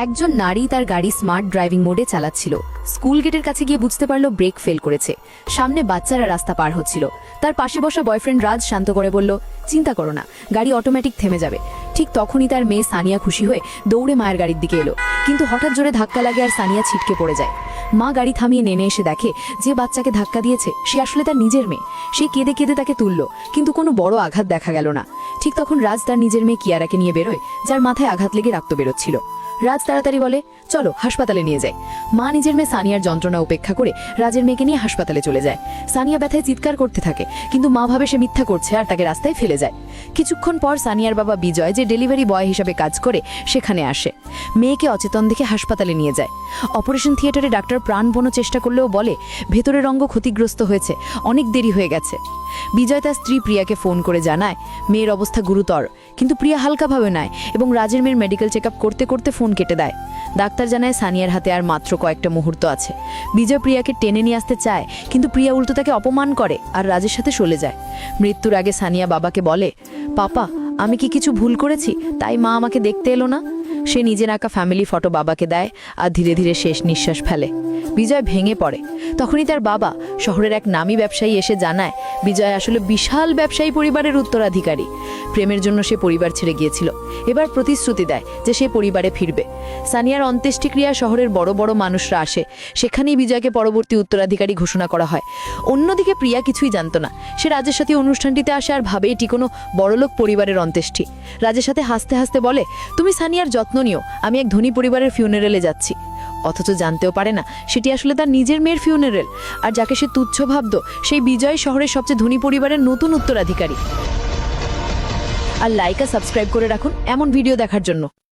একজন নারী তার গাড়ি স্মার্ট ড্রাইভিং মোডে চালাচ্ছিল। স্কুল গেটের কাছে গিয়ে বুঝতে পারলো ব্রেক ফেল করেছে। সামনে বাচ্চারা রাস্তা পার হচ্ছিল। তার পাশে বসা বয়ফ্রেন্ড রাজ শান্ত করে বলল, চিন্তা করো না, গাড়ি অটোমেটিক থেমে যাবে। ঠিক তখনই তার মেয়ে সানিয়া খুশি হয়ে দৌড়ে মায়ের গাড়ির দিকে এলো, কিন্তু হঠাৎ জোরে ধাক্কা লাগে আর সানিয়া ছিটকে পড়ে যায়। মা গাড়ি থামিয়ে নেমে এসে দেখে যে বাচ্চাকে ধাক্কা দিয়েছে সে আসলে তার নিজের মেয়ে। সে কেঁদে কেঁদে তাকে তুলল, কিন্তু কোনো বড় আঘাত দেখা গেল না। ঠিক তখন রাজ তার নিজের মেয়ে কিয়ারাকে নিয়ে বেরোয়, যার মাথায় আঘাত লেগে রক্ত বেরোচ্ছিল। রাজ তাড়াতাড়ি বলে, চলো হাসপাতালে নিয়ে যায়। মা নিজের মেয়ে সানিয়ার যন্ত্রণা উপেক্ষা করে রাজের মেয়েকে নিয়ে হাসপাতালে চলে যায়। সানিয়া ব্যথায় চিৎকার করতে থাকে, কিন্তু মা ভাবে সে মিথ্যা করছে আর তাকে রাস্তায় ফেলে যায়। কিছুক্ষণ পর সানিয়ার বাবা বিজয়, যে ডেলিভারি বয় হিসেবে কাজ করে, সেখানে আসে। মেয়েকে অচেতন দেখে হাসপাতালে নিয়ে যায়। অপারেশন থিয়েটারে ডাক্তার প্রাণপণ চেষ্টা করলেও বলে ভেতরের অঙ্গ ক্ষতিগ্রস্ত হয়েছে, অনেক দেরি হয়ে গেছে। বিজয় তার স্ত্রী প্রিয়াকে ফোন করে জানায় মেয়ের অবস্থা গুরুতর, কিন্তু প্রিয়া হালকাভাবে নেয় এবং রাজের মেয়ের মেডিকেল চেকআপ করতে করতে ফোন কেটে দেয়। ডাক্তার জানায় সানিয়ার হাতে আর মাত্র কয়েকটা মুহূর্ত আছে। বিজয় প্রিয়াকে টেনে নিয়ে আসতে চায়, কিন্তু প্রিয়া উল্টো তাকে অপমান করে আর রাজের সাথে চলে যায়। মৃত্যুর আগে সানিয়া বাবাকে বলে, পাপা আমি কি কিছু ভুল করেছি তাই মা আমাকে দেখতে এলো না? সে নিজের আঁকা ফ্যামিলি ফটো বাবাকে দেয় আর ধীরে ধীরে শেষ নিঃশ্বাস ফেলে। বিজয় ভেঙে পড়ে। তখনই তার বাবা, শহরের এক নামী ব্যবসায়ী, এসে জানায় বিজয় আসলে বিশাল ব্যবসায়ী পরিবারের উত্তরাধিকারী। প্রেমের জন্য সে পরিবার ছেড়ে গিয়েছিল, এবার প্রতিশ্রুতি দেয় যে সে পরিবারে ফিরবে। সানিয়ার অন্ত্যেষ্টিক্রিয়া শহরের বড় বড় মানুষরা আসে, সেখানেই বিজয়কে পরবর্তী উত্তরাধিকারী ঘোষণা করা হয়। অন্যদিকে প্রিয়া কিছুই জানতো না। সে রাজের সাথে অনুষ্ঠানটিতে আসে আর ভাবে এটি কোনো বড়লোক পরিবারের অন্ত্যেষ্টি। রাজের সাথে হাসতে হাসতে বলে, তুমি সানিয়ার যত্ন নিও, আমি এক ধনী পরিবারের ফিউনারেলে যাচ্ছি। অথচ জানতেও পারে না সেটি আসলে তার নিজের মেয়ের ফিউনারেল, আর যাকে সে তুচ্ছ ভাবত সেই বিজয় শহরের সবচেয়ে ধনী পরিবারের নতুন উত্তরাধিকারী। আর লাইক আর সাবস্ক্রাইব করে রাখুন এমন ভিডিও দেখার জন্য।